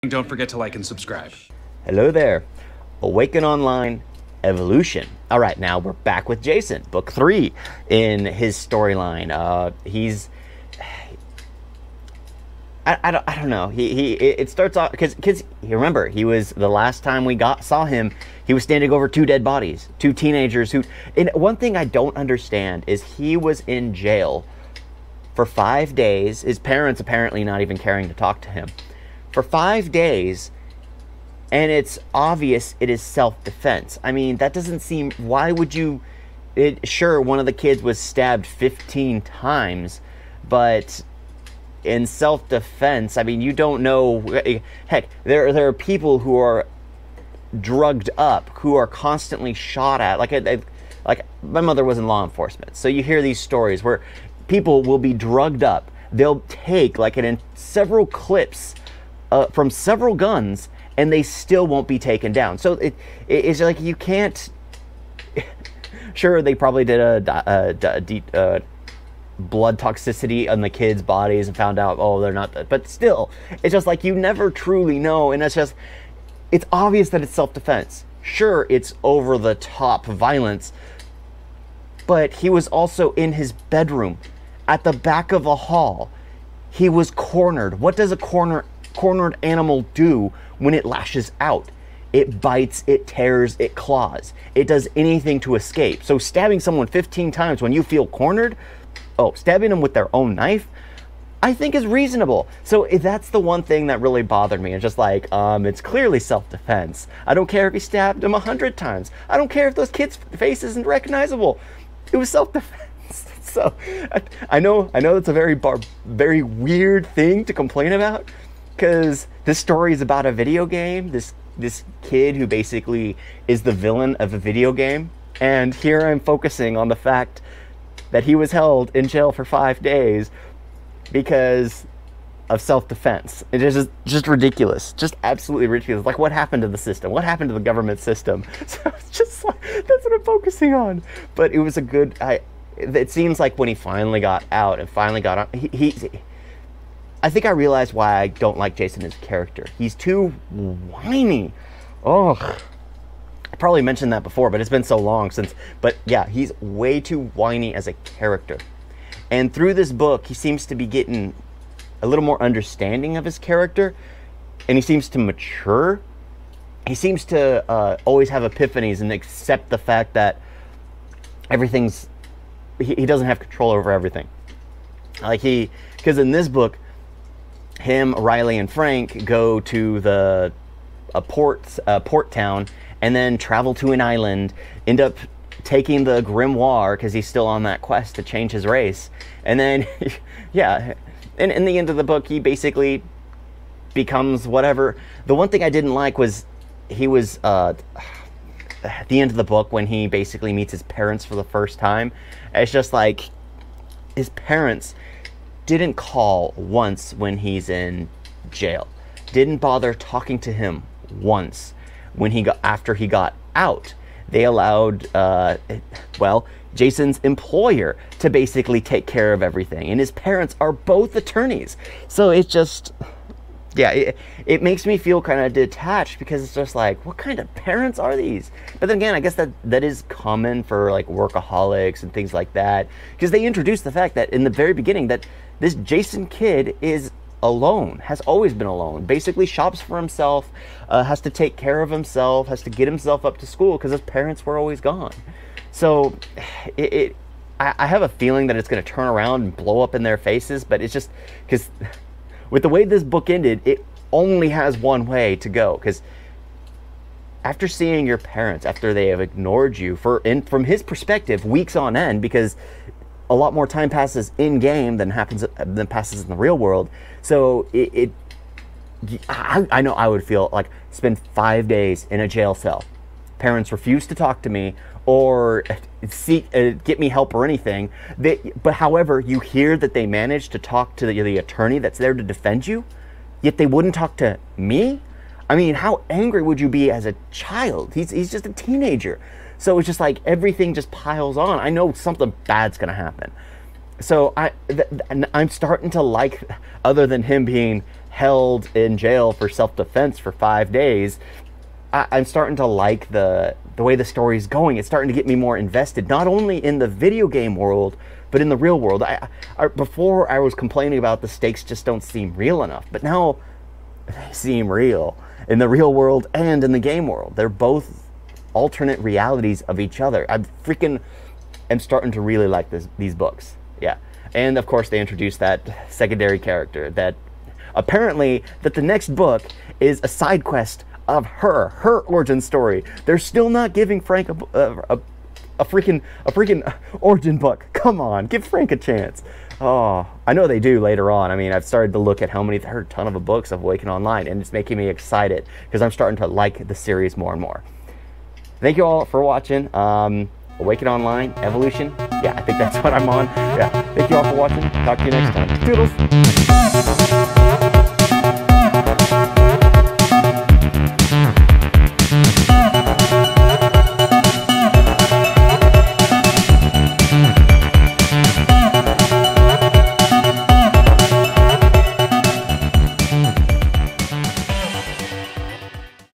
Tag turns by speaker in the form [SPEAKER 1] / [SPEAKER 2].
[SPEAKER 1] Don't forget to like and subscribe.
[SPEAKER 2] Hello there. Awaken Online Evolution. All right, now we're back with Jason, book 3 in his storyline. I don't know. It starts off because remember, he was, the last time we saw him, he was standing over 2 dead bodies, 2 teenagers who. And one thing I don't understand is he was in jail for 5 days. His parents apparently not even caring to talk to him for 5 days, and it's obvious it is self-defense. I mean, that doesn't seem. Why would you? Sure, one of the kids was stabbed 15 times, but in self-defense, I mean, you don't know. Heck, there are people who are drugged up, who are constantly shot at. Like my mother was in law enforcement, so you hear these stories where people will be drugged up. They'll take several clips from several guns, and they still won't be taken down. So it's like you can't. Sure, they probably did a blood toxicity on the kids' bodies and found out, oh, they're not, but still, it's just like you never truly know. And it's obvious that it's self-defense. Sure, it's over the top violence, but he was also in his bedroom at the back of a hall. He was cornered. What does a cornered animal do when it lashes out? It bites, it tears, it claws. It does anything to escape. So stabbing someone 15 times when you feel cornered, stabbing them with their own knife, I think is reasonable. So that's the one thing that really bothered me. It's just like, it's clearly self-defense. I don't care if he stabbed him 100 times. I don't care if those kids' face isn't recognizable. It was self-defense. So I know that's a very weird thing to complain about, because this story is about a video game. This kid who basically is the villain of a video game, and here I'm focusing on the fact that he was held in jail for 5 days because of self-defense. It is just ridiculous, just absolutely ridiculous. Like, what happened to the system? What happened to the government system? So it's just like, that's what I'm focusing on. But it was it seems like when he finally got out and finally got on, I think I realized why I don't like Jason as a character. He's too whiny. Oh, I probably mentioned that before, but it's been so long since. But yeah, he's way too whiny as a character. And through this book, he seems to be getting a little more understanding of his character, and he seems to mature. He seems to always have epiphanies and accept the fact that he doesn't have control over everything. Because in this book, him, Riley, and Frank go to a port town, and then travel to an island, end up taking the grimoire because he's still on that quest to change his race. And then, yeah, and in the end of the book, he basically becomes whatever. The one thing I didn't like was he was, at the end of the book, when he basically meets his parents for the first time, it's just like his parents didn't call once when he's in jail. Didn't bother talking to him once after he got out. They allowed Jason's employer to basically take care of everything, and his parents are both attorneys. So it's just, yeah, it makes me feel kind of detached, because it's just like, what kind of parents are these? But then again, I guess that is common for like workaholics and things like that, because they introduced the fact that in the very beginning that this Jason kid is alone, has always been alone, basically shops for himself, has to take care of himself, has to get himself up to school because his parents were always gone. So I have a feeling that it's going to turn around and blow up in their faces, but it's just because with the way this book ended, it only has one way to go. Because after seeing your parents, after they have ignored you from his perspective, weeks on end, because a lot more time passes in game than passes in the real world. So I know I would feel like spend 5 days in a jail cell. Parents refuse to talk to me or get me help or anything. But however, you hear that they managed to talk to the attorney that's there to defend you, yet they wouldn't talk to me. I mean, how angry would you be as a child? He's just a teenager. So it's just like everything just piles on. I know something bad's gonna happen. So I'm starting to like, other than him being held in jail for self-defense for 5 days, I'm starting to like the way the story's going. It's starting to get me more invested, not only in the video game world, but in the real world. Before I was complaining about the stakes just don't seem real enough, but now they seem real in the real world and in the game world. They're both alternate realities of each other. I freaking am starting to really like these books. Yeah. And of course they introduced that secondary character that apparently that the next book is a side quest of her origin story. They're still not giving Frank a freaking origin book. Come on, give Frank a chance. Oh, I know they do later on. I mean, I've started to look at there are a ton of books of Awaken Online, and it's making me excited because I'm starting to like the series more and more. Thank you all for watching. Awaken Online, Evolution. Yeah, I think that's what I'm on. Yeah, thank you all for watching. Talk to you next time. Toodles!